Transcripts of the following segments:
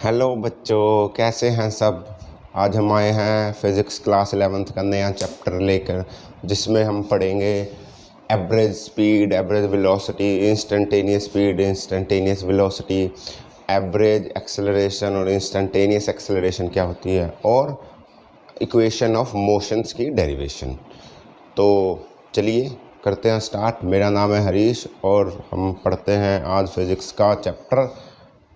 Hello बच्चों, कैसे हैं सब। आज हम आए हैं फिज़िक्स क्लास 11th का नया चैप्टर लेकर, जिसमें हम पढ़ेंगे average speed, average velocity, instantaneous speed, instantaneous velocity, average acceleration और इंस्टेंटेनियस एक्सेलरेशन क्या होती है, और इक्वेशन ऑफ मोशंस की डेरिवेशन। तो चलिए करते हैं स्टार्ट। मेरा नाम है हरीश और हम पढ़ते हैं आज फिज़िक्स का चैप्टर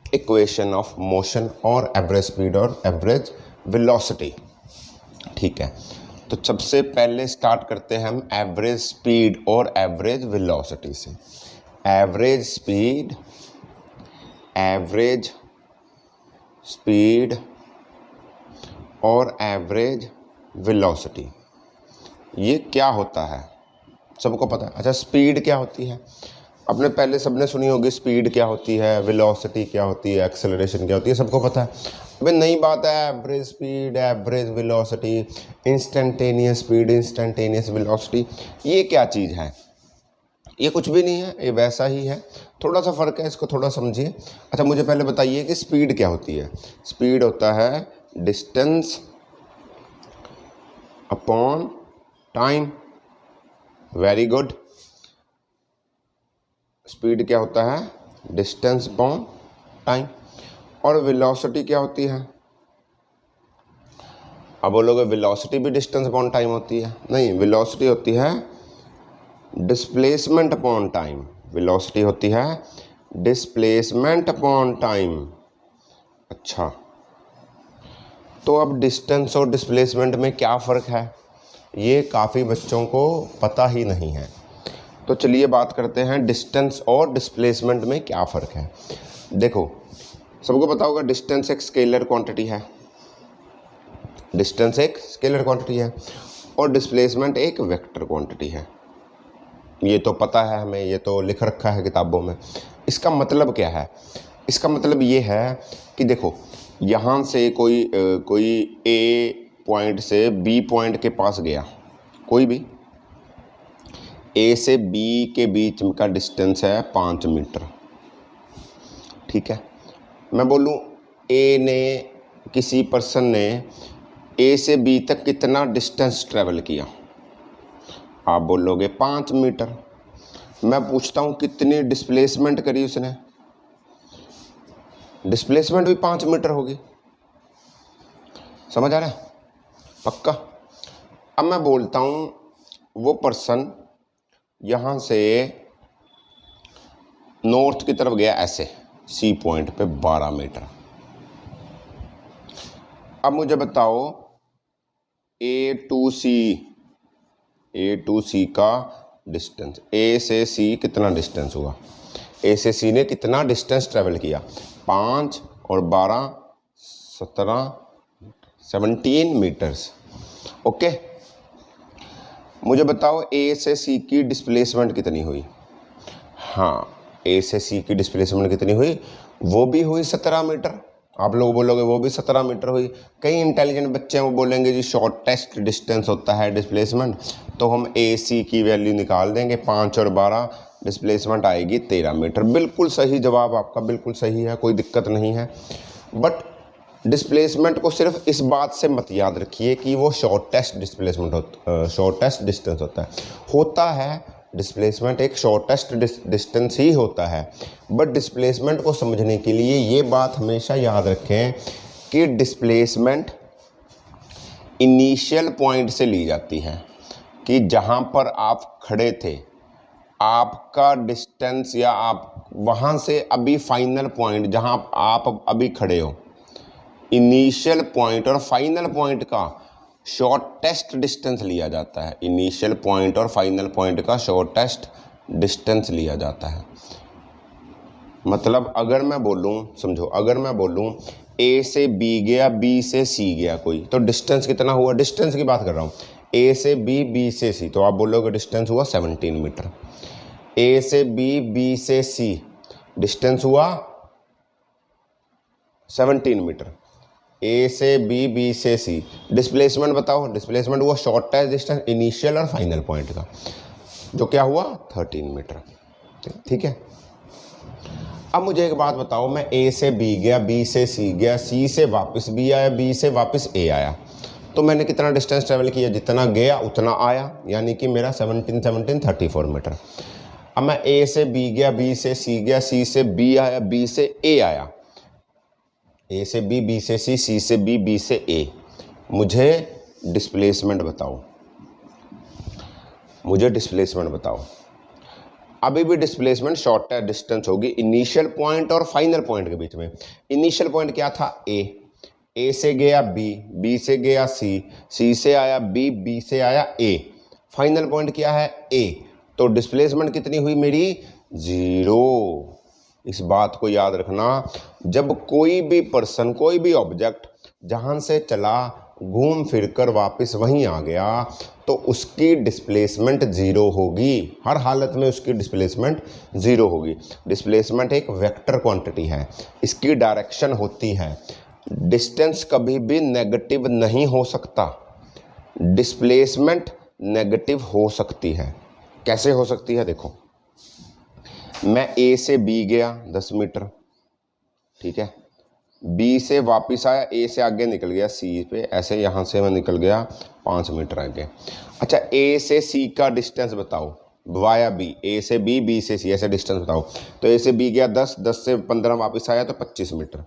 इक्वेशन ऑफ मोशन और एवरेज स्पीड और एवरेज वेलोसिटी। ठीक है, तो सबसे पहले स्टार्ट करते हैं हम एवरेज स्पीड और एवरेज वेलोसिटी से। एवरेज स्पीड, एवरेज स्पीड और एवरेज वेलोसिटी, ये क्या होता है सबको पता है। अच्छा, स्पीड क्या होती है अपने पहले सबने सुनी होगी। स्पीड क्या होती है, वेलोसिटी क्या होती है, एक्सेलरेशन क्या होती है, सबको पता है। अबे नई बात है average speed, average velocity, instantaneous speed, instantaneous velocity, ये क्या चीज़ है? ये कुछ भी नहीं है, ये वैसा ही है, थोड़ा सा फ़र्क है, इसको थोड़ा समझिए। अच्छा, मुझे पहले बताइए कि स्पीड क्या होती है। स्पीड होता है distance upon time. Very good. Speed क्या होता है? Distance upon time. और वेलोसिटी क्या होती है? अब बोलोगे वेलोसिटी भी डिस्टेंस अपॉन टाइम होती है? नहीं, वेलोसिटी होती है डिस्प्लेसमेंट अपॉन टाइम। वेलोसिटी होती है डिस्प्लेसमेंट अपॉन टाइम। अच्छा, तो अब डिस्टेंस और डिस्प्लेसमेंट में क्या फ़र्क है, ये काफ़ी बच्चों को पता ही नहीं है। तो चलिए बात करते हैं डिस्टेंस और डिस्प्लेसमेंट में क्या फ़र्क है। देखो, सबको पता होगा डिस्टेंस एक स्केलर क्वांटिटी है, डिस्टेंस एक स्केलर क्वांटिटी है और डिस्प्लेसमेंट एक वेक्टर क्वांटिटी है। ये तो पता है हमें, ये तो लिख रखा है किताबों में। इसका मतलब क्या है? इसका मतलब ये है कि देखो, यहाँ से कोई ए पॉइंट से बी पॉइंट के पास गया, कोई भी ए से बी के बीच का डिस्टेंस है 5 मीटर। ठीक है, मैं बोलूँ ए ने, किसी पर्सन ने ए से बी तक कितना डिस्टेंस ट्रेवल किया, आप बोलोगे 5 मीटर। मैं पूछता हूँ कितनी डिस्प्लेसमेंट करी उसने, डिस्प्लेसमेंट भी 5 मीटर होगी। समझ आ रहा है? पक्का। अब मैं बोलता हूँ वो पर्सन यहाँ से नॉर्थ की तरफ गया ऐसे सी पॉइंट पे 12 मीटर। अब मुझे बताओ ए टू सी का डिस्टेंस, ए से सी कितना डिस्टेंस हुआ, ए से सी ने कितना डिस्टेंस ट्रेवल किया, 5 और 12 17 मीटर्स। ओके, मुझे बताओ ए से सी की डिस्प्लेसमेंट कितनी हुई। हाँ, ए से सी की डिस्प्लेसमेंट कितनी हुई? वो भी हुई 17 मीटर। आप लोग बोलोगे वो भी 17 मीटर हुई। कई इंटेलिजेंट बच्चे हैं वो बोलेंगे जी शॉर्टेस्ट डिस्टेंस होता है डिस्प्लेसमेंट, तो हम ए सी की वैल्यू निकाल देंगे, 5 और 12 डिस्प्लेसमेंट आएगी 13 मीटर। बिल्कुल सही जवाब आपका, बिल्कुल सही है, कोई दिक्कत नहीं है। बट डिस्प्लेसमेंट को सिर्फ इस बात से मत याद रखिए कि वो शॉर्टेस्ट शॉर्टेस्ट डिस्टेंस होता है डिस्प्लेसमेंट एक शॉर्टेस्ट डिस्टेंस ही होता है। बट डिस्प्लेसमेंट को समझने के लिए ये बात हमेशा याद रखें कि डिस्प्लेसमेंट इनिशियल पॉइंट से ली जाती है, कि जहाँ पर आप खड़े थे आपका डिस्टेंस, या आप वहाँ से अभी फाइनल पॉइंट जहाँ आप अभी खड़े हो, इनिशियल पॉइंट और फाइनल पॉइंट का शॉर्टेस्ट डिस्टेंस लिया जाता है। इनिशियल पॉइंट और फाइनल पॉइंट का शॉर्टेस्ट डिस्टेंस लिया जाता है। मतलब अगर मैं बोलूँ, समझो, अगर मैं बोलूँ ए से बी गया, बी से सी गया कोई, तो डिस्टेंस कितना हुआ? डिस्टेंस की बात कर रहा हूँ, ए से बी, बी से सी, तो आप बोलोगे डिस्टेंस हुआ 17 मीटर। ए से बी, बी से सी, डिस्टेंस हुआ 17 मीटर। ए से बी, बी से सी, डिस्प्लेसमेंट बताओ। डिस्प्लेसमेंट हुआ शॉर्टेस्ट डिस्टेंस इनिशियल और फाइनल पॉइंट का, जो क्या हुआ 13 मीटर। ठीक है। अब मुझे एक बात बताओ, मैं ए से बी गया, बी से सी गया, सी से वापस बी आया, बी से वापस ए आया, तो मैंने कितना डिस्टेंस ट्रेवल किया? जितना गया उतना आया, यानी कि मेरा 34 मीटर। अब मैं ए से बी गया, बी से सी गया, सी से बी आया, बी से ए आया, ए से बी, बी से सी से बी, बी से ए। मुझे डिस्प्लेसमेंट बताओ, मुझे डिस्प्लेसमेंट बताओ। अभी भी डिस्प्लेसमेंट शॉर्ट डिस्टेंस होगी इनिशियल पॉइंट और फाइनल पॉइंट के बीच में। इनिशियल पॉइंट क्या था? ए से गया बी, बी से गया सी, सी से आया बी, बी से आया ए। फाइनल पॉइंट क्या है? ए। तो डिस्प्लेसमेंट कितनी हुई मेरी? 0। इस बात को याद रखना, जब कोई भी पर्सन, कोई भी ऑब्जेक्ट जहाँ से चला घूम फिर कर वापस वहीं आ गया तो उसकी डिस्प्लेसमेंट 0 होगी। हर हालत में उसकी डिस्प्लेसमेंट 0 होगी। डिस्प्लेसमेंट एक वेक्टर क्वांटिटी है, इसकी डायरेक्शन होती है। डिस्टेंस कभी भी नेगेटिव नहीं हो सकता, डिस्प्लेसमेंट नेगेटिव हो सकती है। कैसे हो सकती है? देखो, मैं ए से बी गया 10 मीटर, ठीक है, बी से वापस आया, ए से आगे निकल गया सी पे, ऐसे यहाँ से मैं निकल गया 5 मीटर आगे। अच्छा, ए से सी का डिस्टेंस बताओ वाया बी, ए से बी, बी से सी, ऐसे डिस्टेंस बताओ। तो ए से बी गया 10, 10 से 15 वापस आया तो 25 मीटर।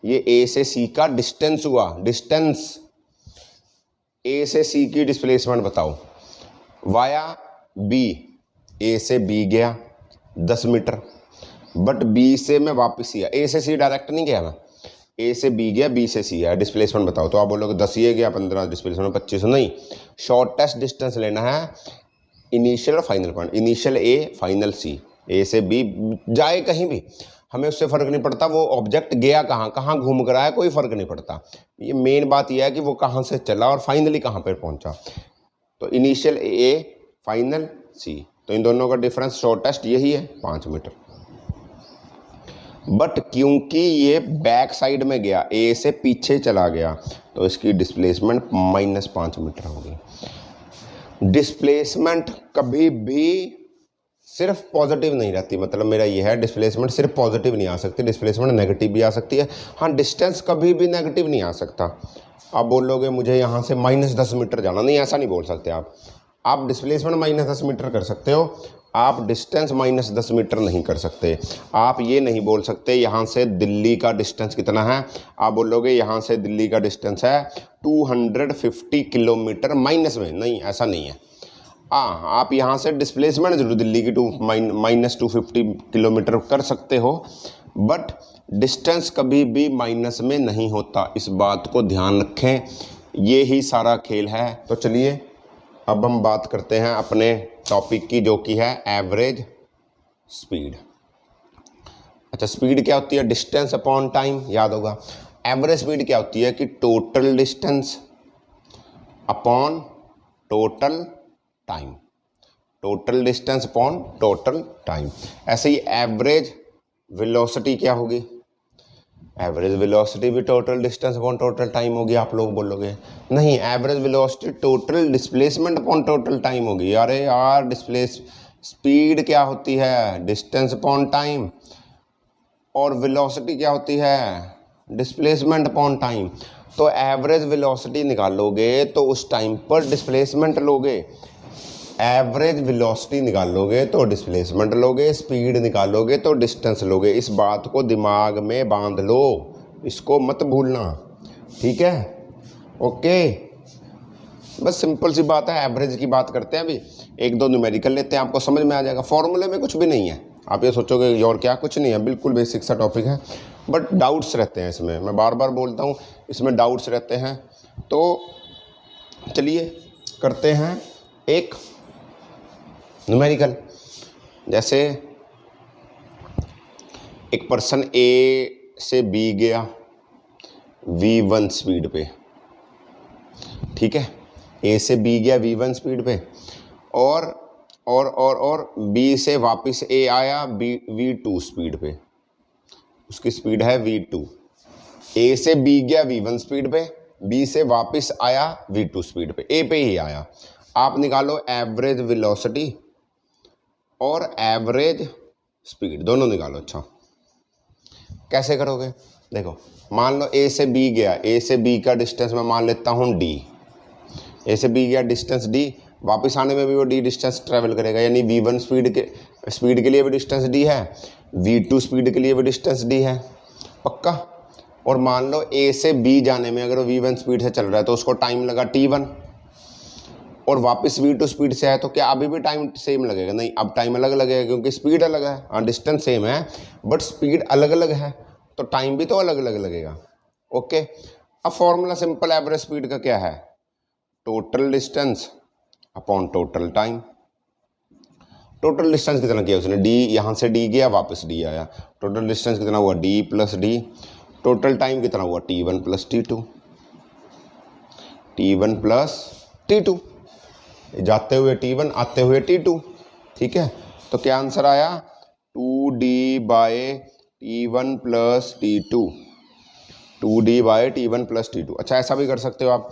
ये ए से सी का डिस्टेंस हुआ। डिस्टेंस ए से सी की डिस्प्लेसमेंट बताओ वाया बी। ए से बी गया 10 मीटर, बट बी से मैं वापस ही आया, ए से सी डायरेक्ट नहीं गया मैं, ए से बी गया, बी से सी आया। डिस्प्लेसमेंट बताओ। तो आप बोलोगे 10 ये गया, 15 डिस्प्लेसमेंट 25। नहीं, शॉर्टेस्ट डिस्टेंस लेना है इनिशियल और फाइनल पॉइंट। इनिशियल ए, फाइनल सी। ए से बी जाए कहीं भी, हमें उससे फ़र्क नहीं पड़ता वो ऑब्जेक्ट गया कहाँ, कहाँ घूम कर आया, कोई फ़र्क नहीं पड़ता। ये मेन बात यह है कि वो कहाँ से चला और फाइनली कहाँ पर पहुँचा। तो इनिशियल ए, फाइनल सी, तो इन दोनों का डिफरेंस शॉर्टेस्ट यही है 5 मीटर। बट क्योंकि ये बैक साइड में गया, ए से पीछे चला गया, तो इसकी डिस्प्लेसमेंट -5 मीटर होगी। डिस्प्लेसमेंट कभी भी सिर्फ पॉजिटिव नहीं रहती, मतलब मेरा ये है, डिस्प्लेसमेंट सिर्फ पॉजिटिव नहीं आ सकती, डिस्प्लेसमेंट नेगेटिव भी आ सकती है। हाँ, डिस्टेंस कभी भी नेगेटिव नहीं आ सकता। आप बोलोगे मुझे यहाँ से -10 मीटर जाना, नहीं, ऐसा नहीं बोल सकते आप डिस्प्लेसमेंट -10 मीटर कर सकते हो, आप डिस्टेंस -10 मीटर नहीं कर सकते। आप ये नहीं बोल सकते यहाँ से दिल्ली का डिस्टेंस कितना है, आप बोलोगे यहाँ से दिल्ली का डिस्टेंस है 250 किलोमीटर माइनस में, नहीं, ऐसा नहीं है। हाँ, आप यहाँ से डिस्प्लेसमेंट जरूर दिल्ली की -250 किलोमीटर कर सकते हो, बट डिस्टेंस कभी भी माइनस में नहीं होता, इस बात को ध्यान रखें। ये ही सारा खेल है। तो चलिए अब हम बात करते हैं अपने टॉपिक की, जो कि है एवरेज स्पीड। अच्छा, स्पीड क्या होती है? डिस्टेंस अपॉन टाइम, याद होगा। एवरेज स्पीड क्या होती है कि total distance upon total time, total distance upon total time. ऐसे ही एवरेज वेलोसिटी क्या होगी? एवरेज वेलोसिटी भी total distance upon total time होगी। आप लोग बोलोगे नहीं, average velocity total displacement upon total time होगी। अरे यार, स्पीड क्या होती है? डिस्टेंस अपॉन टाइम, और वेलोसिटी क्या होती है? Displacement upon time. तो एवरेज वेलोसिटी निकालोगे तो उस टाइम पर डिस्प्लेसमेंट लोगे, एवरेज वेलोसिटी निकालोगे तो डिस्प्लेसमेंट लोगे, स्पीड निकालोगे तो डिस्टेंस लोगे। इस बात को दिमाग में बांध लो, इसको मत भूलना, ठीक है? ओके, बस सिंपल सी बात है। एवरेज की बात करते हैं, अभी 1-2 न्यूमेरिकल लेते हैं, आपको समझ में आ जाएगा। फॉर्मूले में कुछ भी नहीं है, आप ये सोचोगे और क्या, कुछ नहीं है, बिल्कुल बेसिक सा टॉपिक है, बट डाउट्स रहते हैं इसमें। मैं बार बार बोलता हूँ, इसमें डाउट्स रहते हैं। तो चलिए करते हैं एक न्यूमेरिकल। जैसे एक पर्सन ए से बी गया v1 स्पीड पे, ठीक है, ए से बी गया v1 स्पीड पे, और बी से वापस ए आया v2 स्पीड पे, उसकी स्पीड है v2। ए से बी गया v1 स्पीड पे, बी से वापस आया v2 स्पीड पे, ए पे ही आया। आप निकालो एवरेज वेलोसिटी और एवरेज स्पीड, दोनों निकालो। अच्छा, कैसे करोगे? देखो मान लो ए से बी गया, ए से बी का डिस्टेंस मैं मान लेता हूँ डी, ए से बी गया डिस्टेंस डी, वापस आने में भी वो डी डिस्टेंस ट्रैवल करेगा, यानी v1 स्पीड के लिए भी डिस्टेंस डी है, v2 स्पीड के लिए भी डिस्टेंस डी है, पक्का। और मान लो ए से बी जाने में अगर वो v1 स्पीड से चल रहा है तो उसको टाइम लगा t1, और वापस v2 स्पीड से है तो क्या अभी भी टाइम सेम लगेगा? नहीं, अब टाइम अलग लगेगा क्योंकि स्पीड अलग है। हाँ डिस्टेंस सेम है बट स्पीड अलग अलग है तो टाइम भी तो अलग अलग लगेगा। ओके, अब फॉर्मूला सिंपल, एवरेज स्पीड का क्या है? Total distance upon total time. Total distance कितना किया उसने? डी, यहाँ से डी गया वापस डी आया, टोटल डिस्टेंस कितना हुआ? D plus D. Total time कितना हुआ? t1 plus T2, t1 plus T2, जाते हुए t1 आते हुए t2, ठीक है। तो क्या आंसर आया? 2d by t1 plus T two, 2d by t1 plus T two. अच्छा ऐसा भी कर सकते हो आप,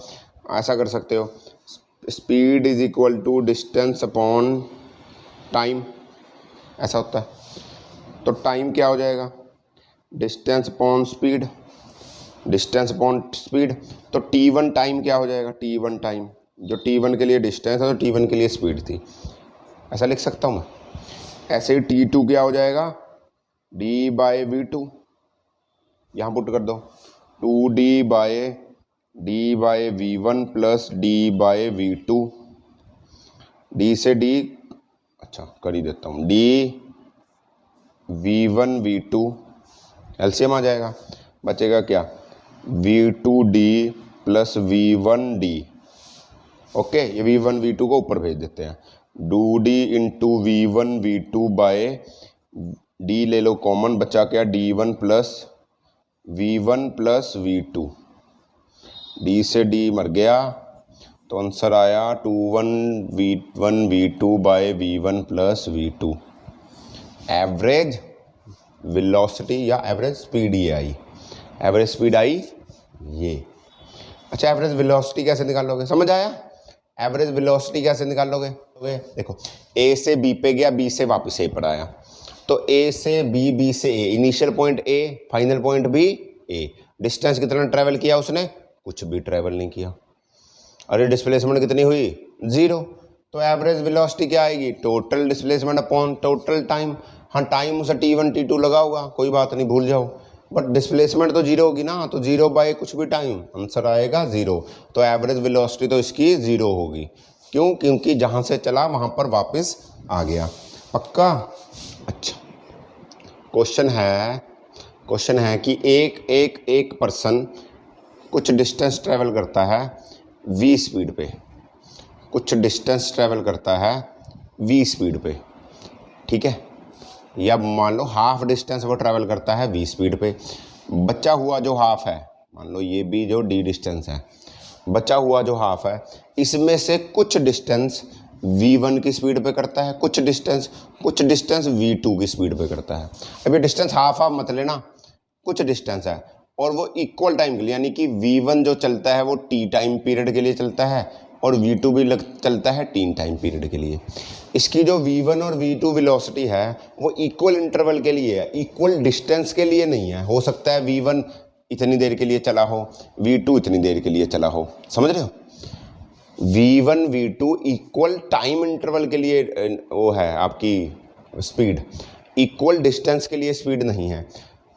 ऐसा कर सकते हो, speed is equal to distance upon time, ऐसा होता है। तो टाइम क्या हो जाएगा? Distance upon speed, distance upon speed. तो t1 टाइम क्या हो जाएगा? t1 टाइम, जो t1 के लिए डिस्टेंस है तो t1 के लिए स्पीड थी, ऐसा लिख सकता हूँ मैं। ऐसे ही t2 क्या हो जाएगा? d बाय v2, यहाँ पुट कर दो, 2d by v1 plus d by v2, d से d, अच्छा कर ही देता हूँ, d v1 v2, एलसीएम आ जाएगा, बचेगा क्या? v2d plus v1d। ओके, ये v1 v2 को ऊपर भेज देते हैं, 2d into v1 v2 bye d ले लो कॉमन, बचा क्या? d1 plus v1 plus v2, d से d मर गया तो आंसर आया 2 v2 by v1 plus v2। Average velocity या एवरेज स्पीड ये आई, एवरेज स्पीड आई ये। अच्छा एवरेज वेलोसिटी कैसे निकालोगे? समझ आया? एवरेज वेलोसिटी कैसे निकालोगे? देखो ए से बी पे गया, बी से वापस ए पर आया, तो ए से बी, बी से A, initial point A, final point B, A. Distance कितना ट्रैवल किया उसने? कुछ भी ट्रैवल नहीं किया। अरे डिस्प्लेसमेंट कितनी हुई? 0। तो एवरेज वेलोसिटी क्या आएगी? Total displacement upon total time. हाँ टाइम उसे t1 t2 लगा होगा, कोई बात नहीं, भूल जाओ, बट डिस्प्लेसमेंट तो 0 होगी ना, तो 0 बाय कुछ भी टाइम, आंसर आएगा 0। तो एवरेज वेलोसिटी तो इसकी 0 होगी। क्यों? क्योंकि जहाँ से चला वहाँ पर वापस आ गया, पक्का। अच्छा क्वेश्चन है कि एक पर्सन कुछ डिस्टेंस ट्रैवल करता है v स्पीड पे, कुछ डिस्टेंस ट्रैवल करता है v स्पीड पे, ठीक है, या मान लो हाफ डिस्टेंस वो ट्रैवल करता है v स्पीड पे। बचा हुआ जो हाफ है, मान लो ये भी जो d डिस्टेंस है, बचा हुआ जो हाफ है, इसमें से कुछ डिस्टेंस v1 की स्पीड पे करता है, कुछ डिस्टेंस v2 की स्पीड पे करता है। अभी डिस्टेंस हाफ मत लेना, कुछ डिस्टेंस है और वो इक्वल टाइम के लिए, यानी कि v1 जो चलता है वो t टाइम पीरियड के लिए चलता है और v2 भी चलता है t टाइम पीरियड के लिए। इसकी जो v1 और v2 वेलोसिटी है वो इक्वल इंटरवल के लिए है, इक्वल डिस्टेंस के लिए नहीं है। हो सकता है v1 इतनी देर के लिए चला हो, v2 इतनी देर के लिए चला हो, समझ रहे हो? v1 v2 equal time interval के लिए वो है आपकी स्पीड, इक्वल डिस्टेंस के लिए स्पीड नहीं है।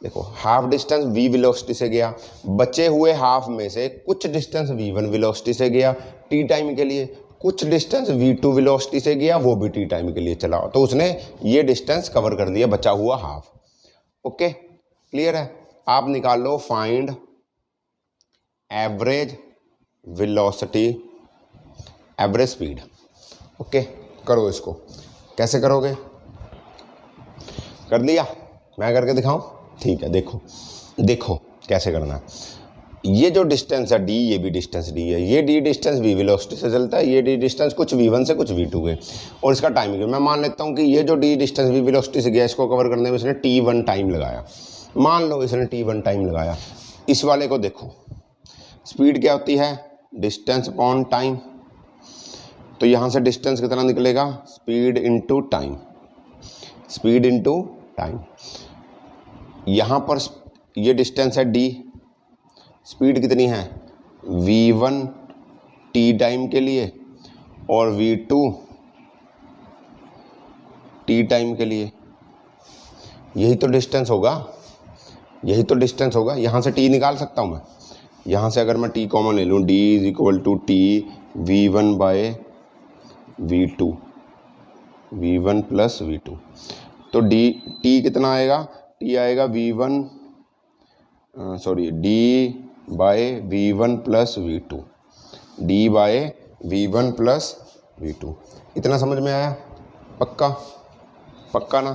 देखो हाफ डिस्टेंस v वेलोसिटी से गया, बचे हुए हाफ में से कुछ डिस्टेंस v1 वेलोसिटी से गया t टाइम के लिए, कुछ डिस्टेंस v2 वेलोसिटी से गया, वो भी t टाइम के लिए चला, तो उसने ये डिस्टेंस कवर कर दिया, बचा हुआ हाफ। ओके क्लियर है? आप निकाल लो find average velocity, average speed. Okay करो इसको, कैसे करोगे? कर लिया? मैं करके दिखाऊं? ठीक है, देखो कैसे करना है। ये जो डिस्टेंस है d, ये भी डिस्टेंस d है, ये d डिस्टेंस v वेलोसिटी से चलता है, ये d डिस्टेंस कुछ v1 से कुछ v2 के, और इसका टाइम मैं मान लेता हूँ कि ये जो d डिस्टेंस v वेलोसिटी से गया, इसको कवर करने में इसने t1 टाइम लगाया। मान लो इसने t1 टाइम लगाया। इस वाले को देखो, स्पीड क्या होती है? Distance upon time. तो यहाँ से डिस्टेंस कितना निकलेगा? Speed into time, speed into time. यहाँ पर ये डिस्टेंस है d, स्पीड कितनी है v1 t टाइम के लिए और v2 t टाइम के लिए। यही तो डिस्टेंस होगा, यही तो डिस्टेंस होगा। यहाँ से t निकाल सकता हूँ मैं, यहाँ से अगर मैं t कॉमन ले लूँ, d is equal to t v1 by v2, v1 plus v2, तो t कितना आएगा, t आएगा v1 sorry d by v1 plus v2, d by v1 plus v2। इतना समझ में आया? पक्का? पक्का ना?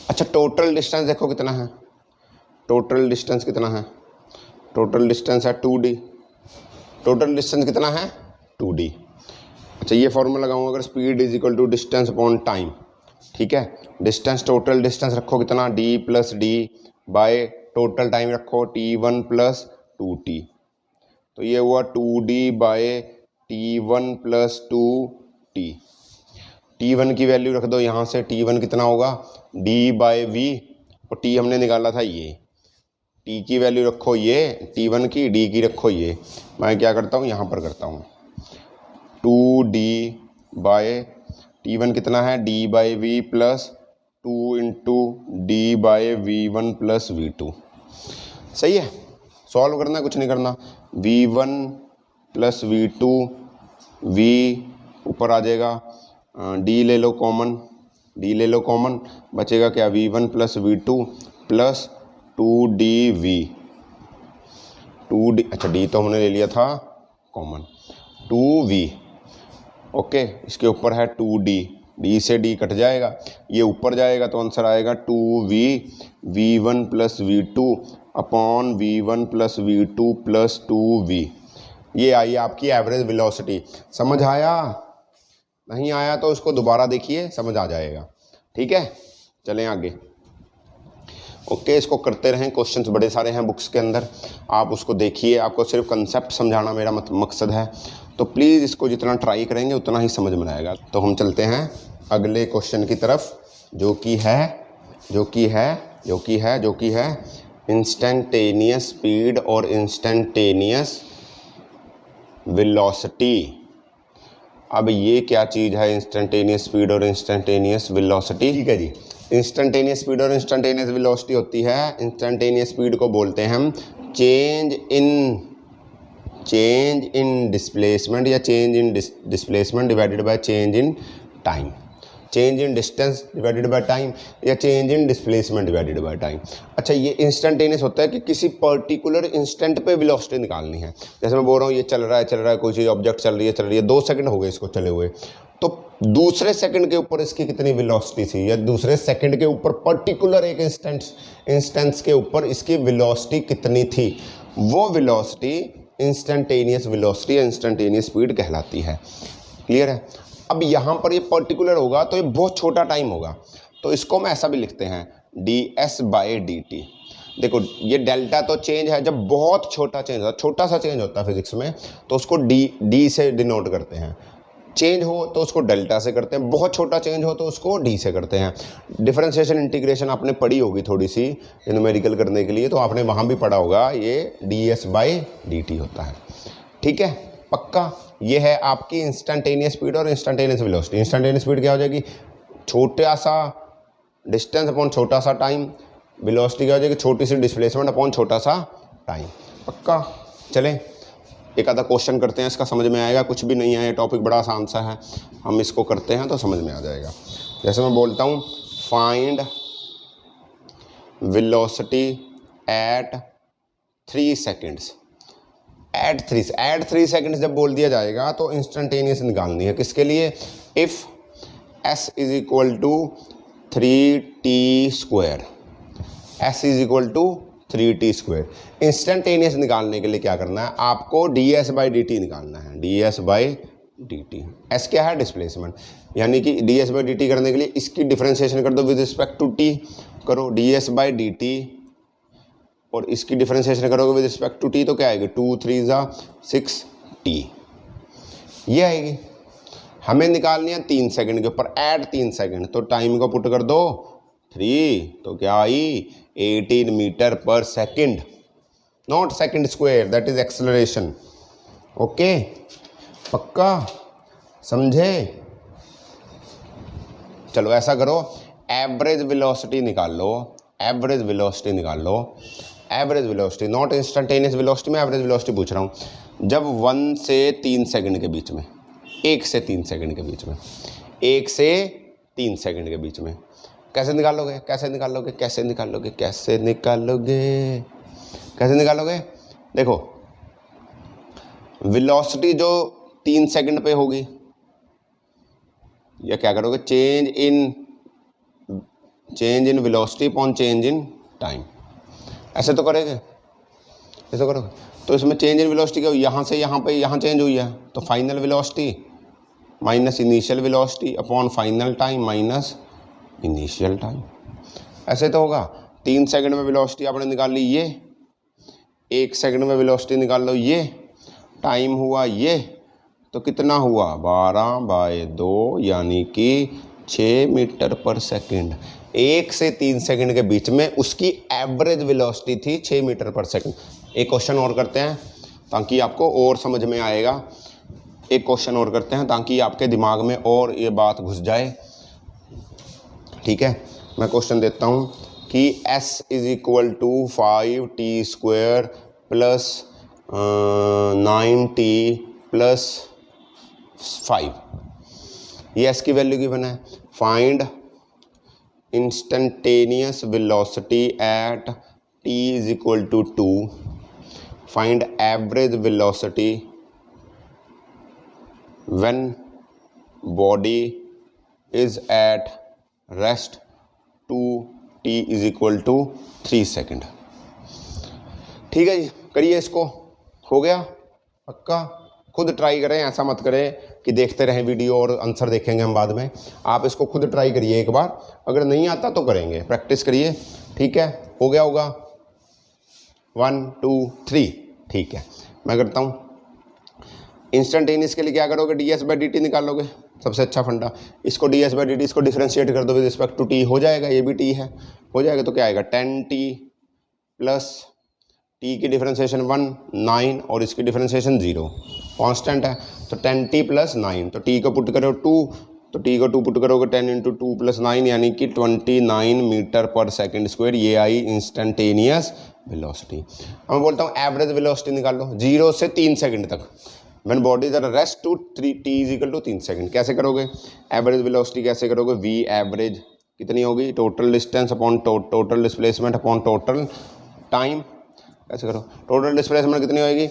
अच्छा, टोटल डिस्टेंस देखो कितना है, टोटल डिस्टेंस कितना है, टोटल डिस्टेंस है 2d, टोटल डिस्टेंस कितना है 2d। अच्छा, ये फॉर्मूला लगाऊंगा, अगर speed is equal to distance upon time, ठीक है। डिस्टेंस, टोटल डिस्टेंस रखो कितना, d plus D by total time रखो t1 प्लस 2t, तो ये हुआ 2d by t1 plus 2t। t1 की वैल्यू रख दो यहाँ से, t1 कितना होगा d बाय v, और t हमने निकाला था ये, t की वैल्यू रखो ये t1 की, d की रखो ये। मैं क्या करता हूँ, यहाँ पर करता हूँ 2d बाय t1 कितना है d by v plus 2 into d by v1 plus v2। सही है, सॉल्व करना है, कुछ नहीं करना। v1 प्लस v2, v ऊपर आ जाएगा, d ले लो कॉमन, d ले लो कॉमन, बचेगा क्या v1 plus v2 plus 2dv, 2d, अच्छा d तो हमने ले लिया था कॉमन, 2v, ओके। इसके ऊपर है 2d, d से d कट जाएगा, ये ऊपर जाएगा तो आंसर आएगा 2v v1 plus v2 upon v1 plus v2 plus 2v। ये आई आपकी एवरेज वेलोसिटी। समझ आया? नहीं आया तो इसको दोबारा देखिए, समझ आ जाएगा, ठीक है। चलें आगे, ओके। इसको करते रहें, क्वेश्चंस बड़े सारे हैं बुक्स के अंदर, आप उसको देखिए। आपको सिर्फ कंसेप्ट समझाना मेरा मकसद है, तो प्लीज़ इसको जितना ट्राई करेंगे उतना ही समझ में आएगा। तो हम चलते हैं अगले क्वेश्चन की तरफ, जो कि है इंस्टेंटेनियस स्पीड और इंस्टेंटेनियस वेलोसिटी। अब ये क्या चीज़ है इंस्टेंटेनियस स्पीड और इंस्टेंटेनियस वेलोसिटी? ठीक है जी, इंस्टेंटेनियस स्पीड और इंस्टेंटेनियस वेलोसिटी होती है, इंस्टेंटेनियस स्पीड को बोलते हैं हम चेंज इन डिस्प्लेसमेंट या change in displacement divided by change in time, change in distance divided by time या change in displacement divided by time. अच्छा, ये इंस्टेंटेनियस होता है कि किसी पर्टिकुलर इंस्टेंट पे वेलोसिटी निकालनी है। जैसे मैं बोल रहा हूँ ये चल रहा है, कोई चीज़ ऑब्जेक्ट चल रही है, 2 सेकंड हो गए इसको चले हुए, तो दूसरे सेकंड के ऊपर इसकी कितनी वेलोसिटी थी, या दूसरे सेकंड के ऊपर पर्टिकुलर एक इंस्टेंस के ऊपर इसकी वेलोसिटी कितनी थी, वो वेलोसिटी इंस्टेंटेनियस वेलोसिटी या इंस्टेंटेनियस स्पीड कहलाती है। क्लियर है? अब यहाँ पर ये पर्टिकुलर होगा तो ये बहुत छोटा टाइम होगा, तो इसको हम ऐसा भी लिखते हैं ds बाय dt। देखो ये डेल्टा तो चेंज है, जब बहुत छोटा चेंज होता है, छोटा सा चेंज होता है फिजिक्स में, तो उसको d से डिनोट करते हैं। चेंज हो तो उसको डेल्टा से करते हैं, बहुत छोटा चेंज हो तो उसको d से करते हैं। डिफरेंशिएशन इंटीग्रेशन आपने पढ़ी होगी थोड़ी सी न्यूमेरिकल करने के लिए, तो आपने वहाँ भी पढ़ा होगा, ये ds बाय dt होता है, ठीक है। पक्का? ये है आपकी इंस्टेंटेनियस स्पीड और इंस्टेंटेनियस वेलोसिटी। इंस्टेंटेनियस स्पीड क्या हो जाएगी, छोटा सा डिस्टेंस अपॉन छोटा सा टाइम, वेलोसिटी क्या हो जाएगी, छोटी सी डिस्प्लेसमेंट अपॉन छोटा सा टाइम। पक्का? चलें एक आधा क्वेश्चन करते हैं, इसका समझ में आएगा। कुछ भी नहीं है, टॉपिक बड़ा आसान सा है, हम इसको करते हैं तो समझ में आ जाएगा। जैसे मैं बोलता हूँ find velocity at 3 seconds, at 3 seconds जब बोल दिया जाएगा तो इंस्टेंटेनियस निकालनी है। किसके लिए? If s is equal to 3t square, s is equal to 3t square. Instantaneous निकालने के लिए क्या करना है, आपको ds बाई dt निकालना है, ds बाई dt। s क्या है? डिस्प्लेसमेंट, यानी कि ds बाई dt करने के लिए इसकी डिफरेंशिएशन कर दो विद रिस्पेक्ट टू t, करो ds बाई dt, और इसकी डिफरेंशिएशन करोगे विद रिस्पेक्ट टू t तो क्या आएगी, 2 3 6t, ये आएगी। हमें निकालनी है 3 सेकंड के ऊपर, ऐड 3 सेकंड, तो टाइम को पुट कर दो 3, तो क्या आई 18 मीटर पर second, not second square, that is acceleration. Okay, पक्का समझे? चलो ऐसा करो, एवरेज वेलोसिटी निकाल लो, एवरेज वेलोसिटी निकाल लो, average velocity, not instantaneous velocity, मैं एवरेज वेलोसिटी पूछ रहा हूँ। जब 1 से 3 सेकंड के बीच में, 1 से 3 सेकंड के बीच में, 1 से 3 सेकंड के बीच में कैसे निकालोगे, कैसे निकालोगे, कैसे निकालोगे, कैसे निकालोगे, कैसे निकालोगे? देखो वेलोसिटी जो 3 सेकंड पे होगी, या क्या करोगे, change in velocity upon change in time, ऐसे तो करेंगे, ऐसे करोगे। तो इसमें चेंज इन वेलोसिटी क्या हुई, यहाँ से यहाँ पे यहाँ चेंज हुई है, तो final velocity minus initial velocity upon final time minus initial time, ऐसे तो होगा। 3 सेकंड में वेलोसिटी आपने निकाल ली ये, 1 सेकंड में वेलोसिटी निकाल लो ये, टाइम हुआ ये, तो कितना हुआ 12/2 यानी कि 6 मीटर पर सेकंड। 1 से 3 सेकंड के बीच में उसकी एवरेज वेलोसिटी थी 6 मीटर पर सेकंड। एक क्वेश्चन और करते हैं ताकि आपको और समझ में आएगा, एक क्वेश्चन और करते हैं ताकि आपके दिमाग में और ये बात घुस जाए, ठीक है। मैं क्वेश्चन देता हूँ कि s = 5t² plus 9t plus 5, ये s की वैल्यू की बना है। Find instantaneous velocity at t = 2, find average velocity when body is at rest to t = 3 second. ठीक है जी, करिए इसको, हो गया पक्का। खुद ट्राई करें, ऐसा मत करें कि देखते रहें वीडियो और आंसर देखेंगे हम बाद में। आप इसको खुद ट्राई करिए एक बार, अगर नहीं आता तो करेंगे, प्रैक्टिस करिए, ठीक है। हो गया होगा 1 2 3, ठीक है। मैं करता हूँ इंस्टेंटेनियस के लिए क्या करोगे, ds/dt निकालोगे, सबसे अच्छा फंडा। इसको ds/dt इसको डिफ्रेंशिएट कर दो विद रिस्पेक्ट टू t, हो जाएगा, ये भी t है, हो जाएगा। तो क्या आएगा 10t प्लस t की डिफ्रेंशिएशन 1 9 और इसकी डिफ्रेंशिएशन 0, कांस्टेंट है। तो 10t प्लस 9, तो t को पुट करो 2, तो t को 2 पुट करोगे 10 × 2 + 9 यानी कि 29 मीटर पर सेकंड स्क्वायर, ये आई इंस्टेंटेनियस वेलोसिटी। अब मैं बोलता हूँ एवरेज वेलोसिटी निकाल लो 0 से 3 सेकंड तक, when body is at rest to t = 3 second. कैसे करोगे एवरेज वेलोसिटी, कैसे करोगे, v एवरेज कितनी होगी, total distance upon total displacement upon total time. कैसे करो, टोटल डिस्प्लेसमेंट कितनी होगी,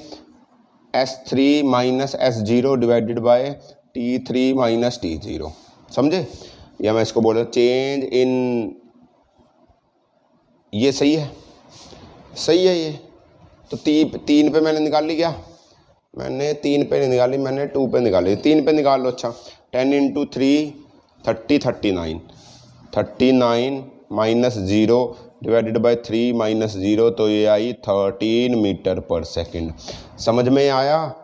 s3 - s0 divided by t3 - t0, समझे। या मैं इसको बोल रहा हूँ चेंज इन, ये सही है, सही है ये। तो 3 पे मैंने निकाल ली, क्या मैंने 3 पे नहीं निकाली, मैंने 2 पे निकाली, 3 पे निकाल लो। अच्छा 10 × 3 30 39 39 - 0 डिवाइडेड बाय 3 - 0, तो ये आई 13 मीटर पर सेकंड। समझ में आया?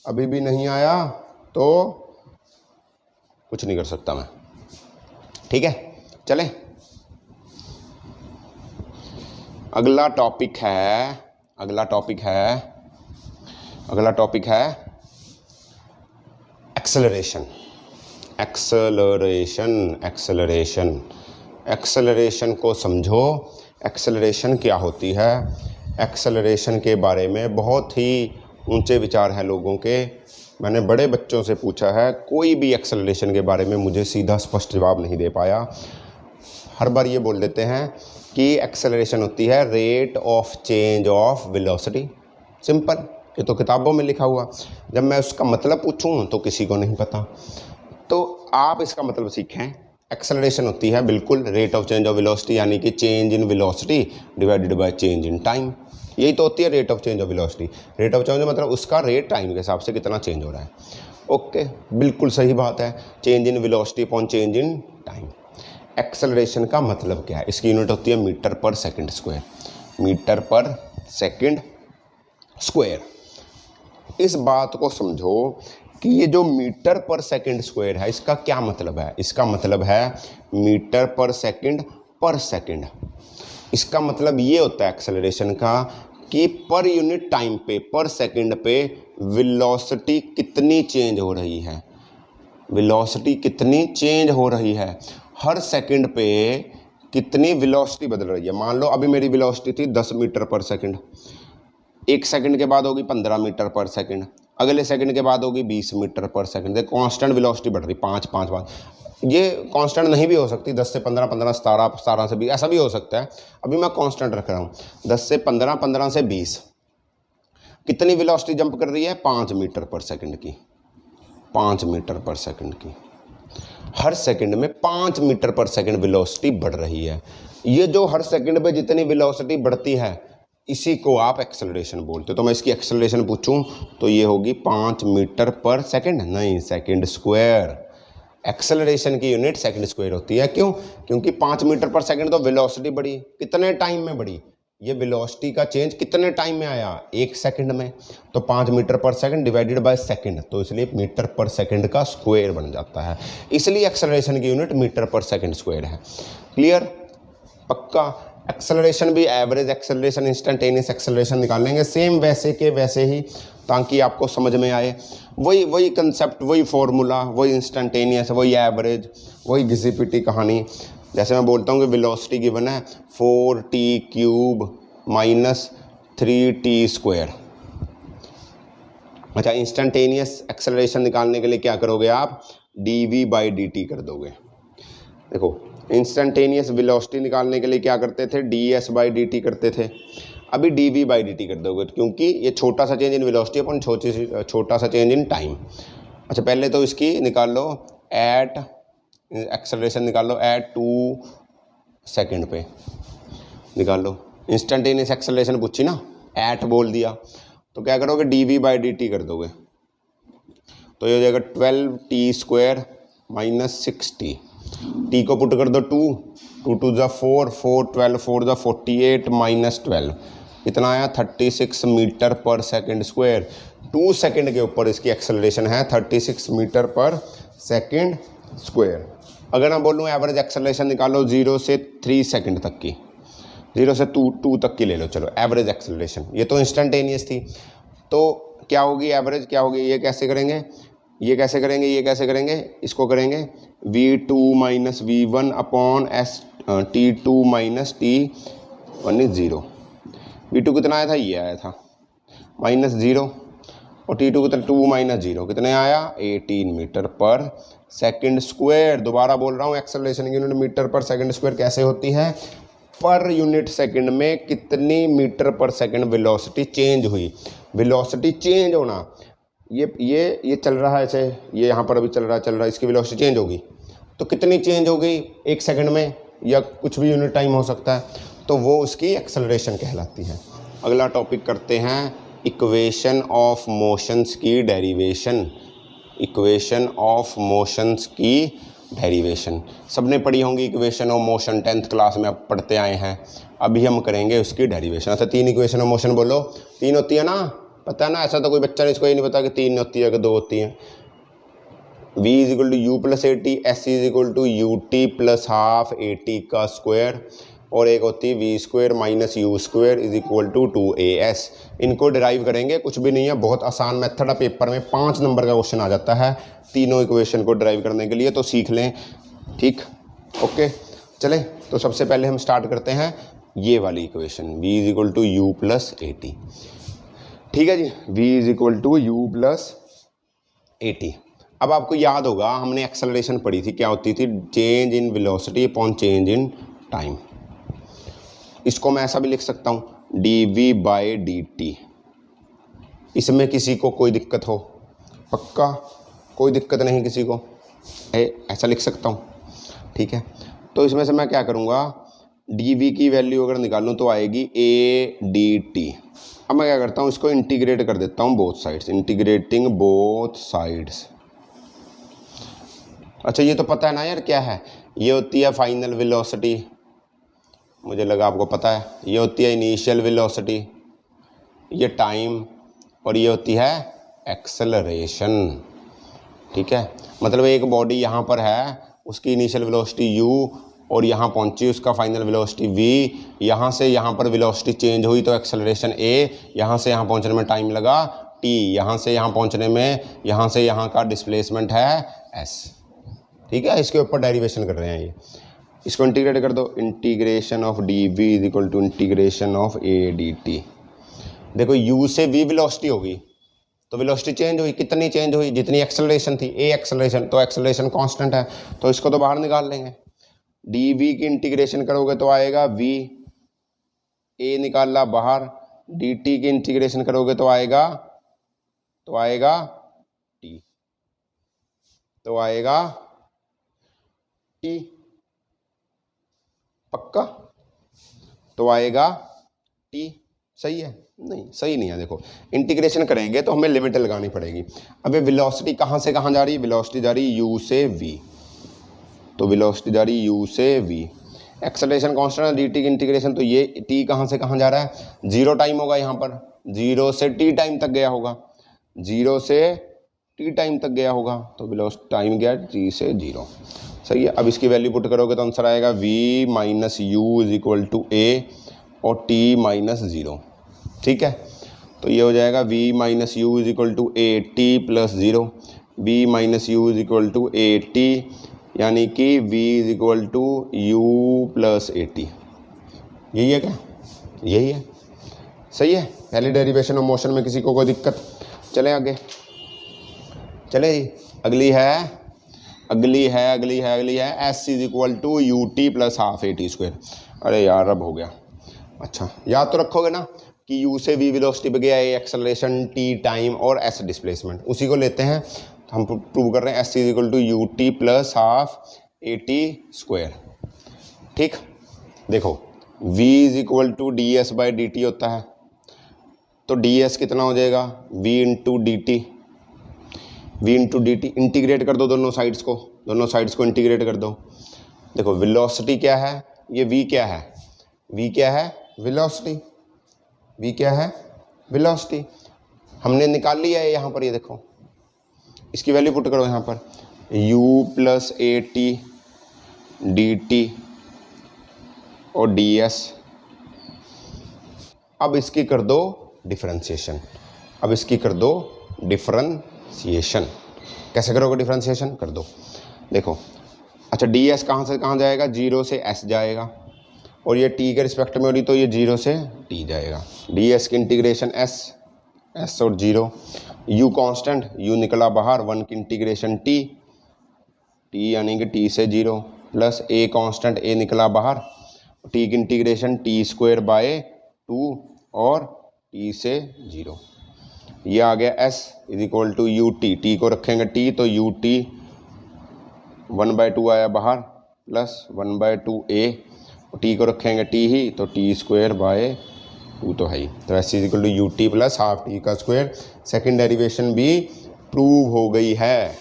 अभी भी नहीं आया तो कुछ नहीं कर सकता मैं, ठीक है। चलें, अगला टॉपिक है, अगला टॉपिक है एक्सेलरेशन। एक्सेलरेशन को समझो। एक्सेलरेशन क्या होती है, एक्सेलरेशन के बारे में बहुत ही ऊंचे विचार हैं लोगों के। मैंने बड़े बच्चों से पूछा है, कोई भी एक्सेलरेशन के बारे में मुझे सीधा स्पष्ट जवाब नहीं दे पाया। हर बार ये बोल देते हैं कि एक्सेलरेशन होती है rate of change of velocity, simple, ये तो किताबों में लिखा हुआ। जब मैं उसका मतलब पूछूं तो किसी को नहीं पता, तो आप इसका मतलब सीखें। एक्सेलरेशन होती है बिल्कुल rate of change of velocity, यानी कि change in velocity divided by change in time, यही तो होती है rate of change of velocity. Rate of change मतलब उसका रेट टाइम के हिसाब से कितना चेंज हो रहा है। ओके, बिल्कुल सही बात है, change in velocity upon change in time. Acceleration का मतलब क्या है, इसकी यूनिट होती है मीटर पर सेकंड स्क्वायर, मीटर पर सेकंड स्क्वायर। इस बात को समझो कि ये जो मीटर पर सेकंड स्क्वायर है, इसका क्या मतलब है, इसका मतलब है मीटर पर सेकंड। इसका मतलब ये होता है एक्सेलरेशन का कि पर यूनिट टाइम पे, पर सेकंड पे वेलोसिटी कितनी चेंज हो रही है, वेलोसिटी कितनी चेंज हो रही है, हर सेकंड पे कितनी वेलोसिटी बदल रही है। मान लो अभी मेरी वेलोसिटी थी 10 मीटर पर सेकंड, एक सेकंड के बाद होगी 15 मीटर पर सेकंड, अगले सेकंड के बाद होगी 20 मीटर पर सेकंड। देखो कांस्टेंट वेलोसिटी बढ़ रही, 5 5 5। ये कांस्टेंट नहीं भी हो सकती, 10 से 15, 15 17, 17 से 20, ऐसा भी हो सकता है। अभी मैं कांस्टेंट रख रहा हूँ, 10 से 15, 15 से 20। कितनी वेलोसिटी जंप कर रही है? 5 मीटर पर सेकंड की, 5 मीटर पर सेकंड की। हर सेकंड में 5 मीटर पर सेकंड वेलोसिटी बढ़ रही है। ये जो हर सेकंड पे जितनी वेलोसिटी बढ़ती है इसी को आप एक्सेलरेशन बोलते हो। तो मैं इसकी एक्सेलरेशन पूछूं तो ये होगी 5 मीटर पर सेकंड, नहीं सेकंड स्क्वायर। एक्सेलरेशन की यूनिट सेकंड स्क्वायर होती है। क्यों? क्योंकि 5 मीटर पर सेकंड तो वेलोसिटी बढ़ी, कितने टाइम में बढ़ी? ये वेलोसिटी का चेंज कितने टाइम में आया? 1 सेकंड में। तो 5 मीटर पर सेकंड डिवाइडेड बाय सेकंड, तो इसलिए मीटर पर सेकंड का स्क्वायर बन जाता है। इसलिए एक्सेलरेशन की यूनिट मीटर पर सेकंड स्क्वायर है। क्लियर? पक्का? एक्सेलरेशन भी एवरेज एक्सेलरेशन, इंस्टेंटेनियस एक्सेलरेशन निकाल लेंगे सेम वैसे के वैसे ही, ताकि आपको समझ में आए। वही कंसेप्ट, वही फॉर्मूला, वही इंस्टेंटेनियस, वही एवरेज, वही घिसी-पिटी कहानी। जैसे मैं बोलता हूँ कि वेलोसिटी गिवन है 4t³ माइनस 3t²। अच्छा, इंस्टेंटेनियस एक्सेलरेशन निकालने के लिए क्या करोगे आप? dv/dt कर दोगे। देखो, इंस्टेंटेनियस वेलोसिटी निकालने के लिए क्या करते थे? ds/dt करते थे। अभी dv/dt कर दोगे, क्योंकि ये छोटा सा चेंज इन वेलोसिटी अपन छोटा सा चेंज इन टाइम। अच्छा, पहले तो इसकी निकाल लो एट एक्सेलरेशन, निकाल लो एट 2 सेकंड पे, निकाल लो। इंस्टेंटेनियस एक्सेलरेशन पूछी ना, एट बोल दिया, तो क्या करोगे? dv/dt कर दोगे, तो ये हो जाएगा 12t² माइनस 6t। टी को पुट कर दो 2, 2 2 ज़ा 4, 4 12, 4 ज़ा 48 माइनस 12, कितना आया? 36 मीटर पर सेकंड स्क्वायर। 2 सेकंड के ऊपर इसकी एक्सेलरेशन है 36 मीटर पर सेकंड स्क्वायर। अगर मैं बोलूँ एवरेज एक्सेलरेशन निकालो 0 से 3 सेकंड तक की, 0 से 2 तक की ले लो, चलो एवरेज एक्सेलरेशन। ये तो इंस्टेंटेनियस थी, तो क्या होगी एवरेज? क्या होगी? ये कैसे करेंगे, ये कैसे करेंगे, ये कैसे करेंगे? इसको करेंगे v2 minus v1 upon s t2 minus t1 is 0। v2 कितना आया था? ये आया था माइनस 0, और t2 कितना? 2 माइनस 0 कितने आया? 18 मीटर पर सेकंड स्क्वायर। दोबारा बोल रहा हूँ, एक्सेलरेशन की यूनिट मीटर पर सेकंड स्क्वायर कैसे होती है? पर यूनिट सेकंड में कितनी मीटर पर सेकंड वेलोसिटी चेंज हुई। वेलोसिटी चेंज होना, ये चल रहा है ऐसे, ये यहाँ पर अभी चल रहा है, इसकी वेलोसिटी चेंज होगी तो कितनी चेंज हो गई? 1 सेकंड में, या कुछ भी यूनिट टाइम हो सकता है, तो वो उसकी एक्सेलरेशन कहलाती है। अगला टॉपिक करते हैं, इक्वेशन ऑफ मोशंस की डेरिवेशन। इक्वेशन ऑफ मोशंस की डेरिवेशन सबने पढ़ी होंगी। Equation of motion 10th class में आप पढ़ते आए हैं, अभी हम करेंगे उसकी डेरिवेशन। अच्छा, 3 इक्वेशन ऑफ मोशन बोलो। 3 होती है ना, पता है ना? ऐसा तो कोई बच्चा इसको ही नहीं पता कि 3 होती है कि 2 होती हैं। v = u + at, s = ut + ½ at का स्क्वायर, और एक होती है v² - u² = 2as। इनको डिराइव करेंगे, कुछ भी नहीं है, बहुत आसान मेथड है। पेपर में 5 नंबर का क्वेश्चन आ जाता है तीनों इक्वेशन को डिराइव करने के लिए, तो सीख लें। ठीक, ओके, चलें। तो सबसे पहले हम स्टार्ट करते हैं ये वाली इक्वेशन, v = u + at। ठीक है जी, v = u + at। अब आपको याद होगा, हमने एक्सेलरेशन पढ़ी थी, क्या होती थी? Change in velocity upon change in time. इसको मैं ऐसा भी लिख सकता हूँ dv/dt। इसमें किसी को कोई दिक्कत हो? पक्का कोई दिक्कत नहीं किसी को? ऐसा लिख सकता हूँ, ठीक है। तो इसमें से मैं क्या करूँगा, dv की वैल्यू अगर निकालूँ तो आएगी a/dt। अब मैं क्या करता हूँ, इसको इंटीग्रेट कर देता हूँ both sides, integrating both sides. अच्छा, ये तो पता है ना यार क्या है? ये होती है फाइनल वेलोसिटी, मुझे लगा आपको पता है। ये होती है इनिशियल वेलोसिटी, ये टाइम, और ये होती है एक्सेलरेशन। ठीक है, मतलब एक बॉडी यहाँ पर है, उसकी इनिशियल वेलोसिटी u और यहाँ पहुँची उसका फाइनल वेलोसिटी v, यहाँ से यहाँ पर वेलोसिटी चेंज हुई तो एक्सेलरेशन a, यहाँ से यहाँ पहुँचने में टाइम लगा t, यहाँ से यहाँ पहुँचने में यहाँ से यहाँ का डिस्प्लेसमेंट है s। ठीक है, इसके ऊपर डेरिवेशन कर रहे हैं ये। इसको इंटीग्रेट कर दो, integration of D V is equal to integration of A D T. देखो u से v वेलोसिटी होगी तो वेलोसिटी चेंज हुई, कितनी चेंज हुई, जितनी एक्सेलरेशन थी a एक्सेलरेशन, तो एक्सेलरेशन कांस्टेंट है तो इसको तो बाहर निकाल लेंगे। डी वी की इंटीग्रेशन करोगे तो आएगा v, a निकाला बाहर, डी टी की इंटीग्रेशन करोगे तो आएगा t, तो आएगा t, पक्का, तो आएगा t। सही है? नहीं सही नहीं है। देखो इंटीग्रेशन करेंगे तो हमें लिमिट लगानी पड़ेगी। अब ये वेलोसिटी कहाँ से कहाँ जा रही है, वेलोसिटी जा रही है u से v, तो वेलोसिटी जा रही है u से v, एक्सेलरेशन कांस्टेंट है डी टी की इंटीग्रेशन, तो ये t कहाँ से कहाँ जा रहा है, 0 टाइम होगा यहाँ पर, 0 से t टाइम तक गया होगा, 0 से t टाइम तक गया होगा, तो वेलोसिटी टाइम गया t से 0। सही है। अब इसकी वैल्यू पुट करोगे तो आंसर आएगा v minus U is equal to a और t माइनस 0। ठीक है, तो ये हो जाएगा v minus U is equal to A T plus 0, v minus U is equal to A T, यानी कि v is equal to U plus A T. यही है क्या? यही है। सही है। पहली डेरिवेशन ऑफ मोशन में किसी को कोई दिक्कत? चले आगे, चले जी। अगली है s is equal to U T plus half A T square. अरे यार अब हो गया। अच्छा याद तो रखोगे ना कि u से v वेलोसिटी पे गया, a एक्सेलरेशन, t टाइम और s डिस्प्लेसमेंट, उसी को लेते हैं। तो हम प्रूव कर रहे हैं s is equal to U T plus half A T square. ठीक, देखो v is equal to D S by D T होता है, तो डी एस कितना हो जाएगा, v into D T, integrate कर दो दोनों साइड्स को इंटीग्रेट कर दो। देखो वेलोसिटी क्या है, ये v क्या है, वेलोसिटी, v क्या है, वेलोसिटी हमने निकाल लिया है यहाँ पर। ये देखो इसकी वैल्यू पुट करो यहाँ पर, u plus A T D T और डी एस। अब इसकी कर दो डिफरेंशिएशन, कैसे करोगे डिफरेंशिएशन? कर दो। देखो अच्छा डी एस कहाँ से कहाँ जाएगा, 0 से s जाएगा, और ये t के रिस्पेक्ट में हो रही तो ये 0 से t जाएगा। डी एस की इंटीग्रेशन s और 0, u कांस्टेंट, u निकला बाहर, 1 की इंटीग्रेशन t यानी कि t से 0 प्लस a कांस्टेंट, a निकला बाहर, t की इंटीग्रेशन t स्क्वायर बाय 2 और t से 0। ये आ गया s is equal to U T, T को रखेंगे t तो यू टी 1/2 आया बाहर प्लस 1/2 a, टी को रखेंगे t ही तो t स्क्वायर बाय 2 तो है ही, तो s is equal to U T plus half T का स्क्वायर। सेकेंड डेरिवेशन भी प्रूव हो गई है।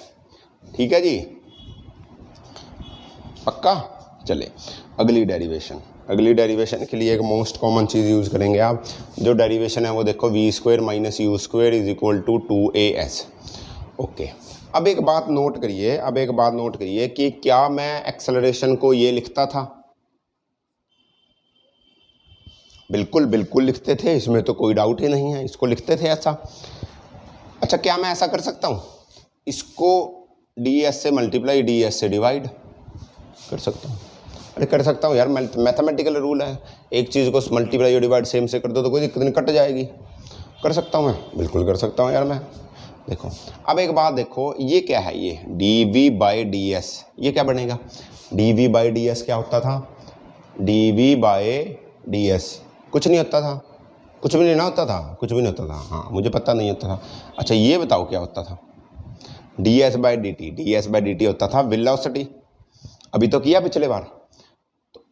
ठीक है जी, पक्का। चले अगली डेरिवेशन के लिए एक मोस्ट कॉमन चीज़ यूज़ करेंगे आप। जो डेरिवेशन है वो देखो, V square minus U square is equal to 2as। Okay, अब एक बात नोट करिए कि क्या मैं एक्सेलरेशन को ये लिखता था? बिल्कुल लिखते थे, इसमें तो कोई डाउट ही नहीं है, इसको लिखते थे ऐसा। अच्छा क्या मैं ऐसा कर सकता हूँ, इसको ds से मल्टीप्लाई, ds से डिवाइड कर सकता हूँ? अरे कर सकता हूँ यार, मैथमेटिकल रूल है, एक चीज़ को मल्टीप्लाई और डिवाइड सेम से कर दो तो कोई दिक्कत नहीं, कट जाएगी। कर सकता हूँ मैं, बिल्कुल कर सकता हूँ यार मैं। देखो अब एक बात देखो, ये क्या है, ये D we by D S, ये क्या बनेगा? D we by D S क्या होता था? D we by D S कुछ नहीं होता था, कुछ भी नहीं होता था। हाँ मुझे पता नहीं होता था। अच्छा ये बताओ क्या होता था? D S by D T होता था वेलोसिटी, अभी तो किया पिछले बार। तो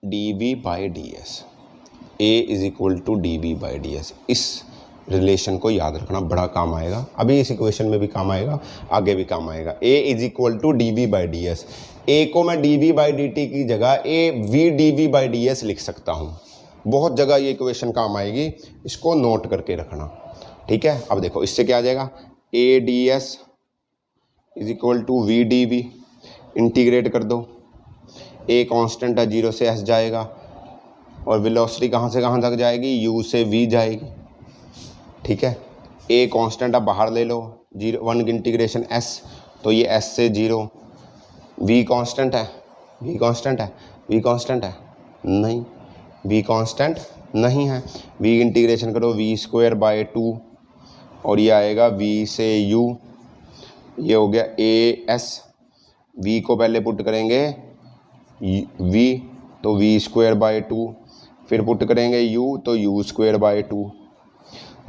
D we by D S, A is equal to D we by D S, इस रिलेशन को याद रखना, बड़ा काम आएगा। अभी इस इक्वेशन में भी काम आएगा, आगे भी काम आएगा। A is equal to D we by D S, a को मैं d we by D t की जगह a v D we by D s लिख सकता हूँ। बहुत जगह ये इक्वेशन काम आएगी, इसको नोट करके रखना। ठीक है, अब देखो इससे क्या आ जाएगा, A D S is equal to V D V, integrate कर दो। ए कांस्टेंट है, 0 से s जाएगा, और वेलोसिटी कहाँ से कहाँ तक जाएगी, u से v जाएगी। ठीक है, ए कांस्टेंट आप बाहर ले लो, 1 इंटीग्रेशन s, तो ये s से 0, v कांस्टेंट है, v कांस्टेंट है, v कांस्टेंट है नहीं, v कांस्टेंट नहीं है। v इंटीग्रेशन करो v²/2, और ये आएगा v से u, ये हो गया as, v को पहले पुट करेंगे v, तो v²/2, फिर पुट करेंगे u, तो u²/2,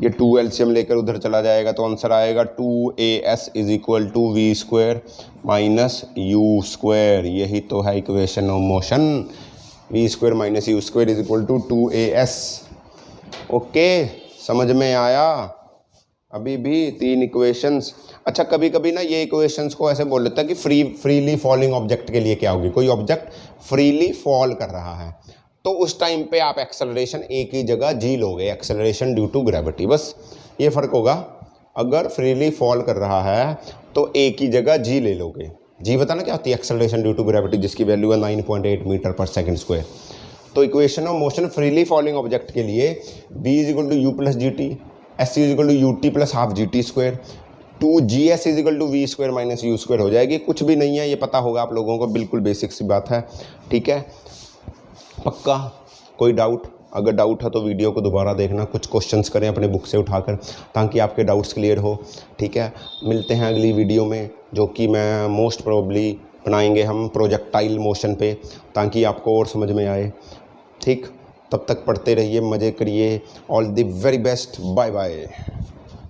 ये 2 एलसीएम लेकर उधर चला जाएगा, तो आंसर आएगा 2as = v² - u²। यही तो है equation of motion, v² - u² = 2as। Okay, समझ में आया? अभी भी 3 इक्वेशंस। अच्छा, कभी कभी ना ये इक्वेशंस को ऐसे बोल लेता है कि फ्रीली फॉलिंग ऑब्जेक्ट के लिए क्या होगी, कोई ऑब्जेक्ट फ्रीली फॉल कर रहा है, तो उस टाइम पे आप एक्सेलरेशन ए की जगह जी लोगे, एक्सेलरेशन ड्यू टू ग्रेविटी, बस ये फ़र्क होगा। अगर फ्रीली फॉल कर रहा है तो ए की जगह जी ले लोगे। जी बताना क्या होती है, एक्सेलरेशन ड्यू टू ग्रेविटी, जिसकी वैल्यू है 9.8 मीटर/सेकंड²। तो equation of motion freely falling object के लिए b = u + gt, s = ut + ½ gt², 2gs = v² - u² हो जाएगी। कुछ भी नहीं है, ये पता होगा आप लोगों को, बिल्कुल बेसिक सी बात है। ठीक है, पक्का? कोई डाउट? अगर डाउट है तो वीडियो को दोबारा देखना, कुछ क्वेश्चंस करें अपने बुक से उठाकर, ताकि आपके डाउट्स क्लियर हो। ठीक है, मिलते हैं अगली वीडियो में, जो कि मैं मोस्ट प्रोबेबली बनाएंगे हम प्रोजेक्टाइल मोशन पे, ताकि आपको और समझ में आए। ठीक, तब तक पढ़ते रहिए, मज़े करिए। All the very best, bye bye.